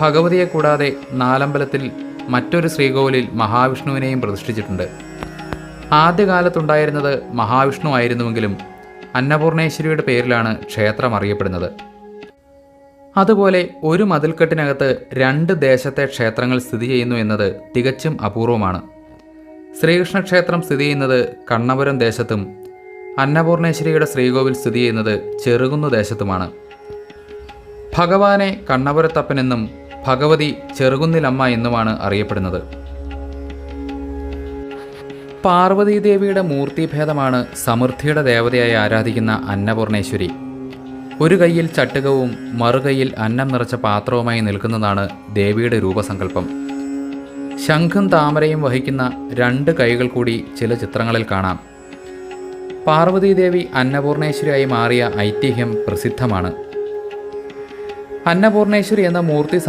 ഭഗവതിയെ കൂടാതെ നാലമ്പലത്തിൽ മറ്റൊരു ശ്രീകോവിലിൽ മഹാവിഷ്ണുവിനെയും പ്രതിഷ്ഠിച്ചിട്ടുണ്ട്. ആദ്യകാലത്തുണ്ടായിരുന്നത് മഹാവിഷ്ണു ആയിരുന്നുവെങ്കിലും അന്നപൂർണേശ്വരിയുടെ പേരിലാണ് ക്ഷേത്രം അറിയപ്പെടുന്നത്. അതുപോലെ ഒരു മതിൽക്കെട്ടിനകത്ത് 2 ദേശത്തെ ക്ഷേത്രങ്ങൾ സ്ഥിതി ചെയ്യുന്നു എന്നത് തികച്ചും അപൂർവമാണ്. ശ്രീകൃഷ്ണ ക്ഷേത്രം സ്ഥിതി ചെയ്യുന്നത് കണ്ണപുരം ദേശത്തും അന്നപൂർണേശ്വരിയുടെ ശ്രീകോവിൽ സ്ഥിതി ചെയ്യുന്നത് ചെറുകുന്നു ദേശത്തുമാണ്. ഭഗവാനെ കണ്ണപുരത്തപ്പനെന്നും ഭഗവതി ചെറുകുന്നിലമ്മ എന്നുമാണ് അറിയപ്പെടുന്നത്. പാർവതീദേവിയുടെ മൂർത്തിഭേദമാണ് സമൃദ്ധിയുടെ ദേവതയായി ആരാധിക്കുന്ന അന്നപൂർണേശ്വരി. ഒരു കൈയിൽ ചട്ടുകവും മറുകൈയിൽ അന്നം നിറച്ച പാത്രവുമായി നിൽക്കുന്നതാണ് ദേവിയുടെ രൂപസങ്കല്പം. ശംഖും താമരയും വഹിക്കുന്ന 2 കൈകൾ കൂടി ചില ചിത്രങ്ങളിൽ കാണാം. പാർവതീദേവി അന്നപൂർണേശ്വരിയായി മാറിയ ഐതിഹ്യം പ്രസിദ്ധമാണ്. അന്നപൂർണേശ്വരി എന്ന മൂർത്തി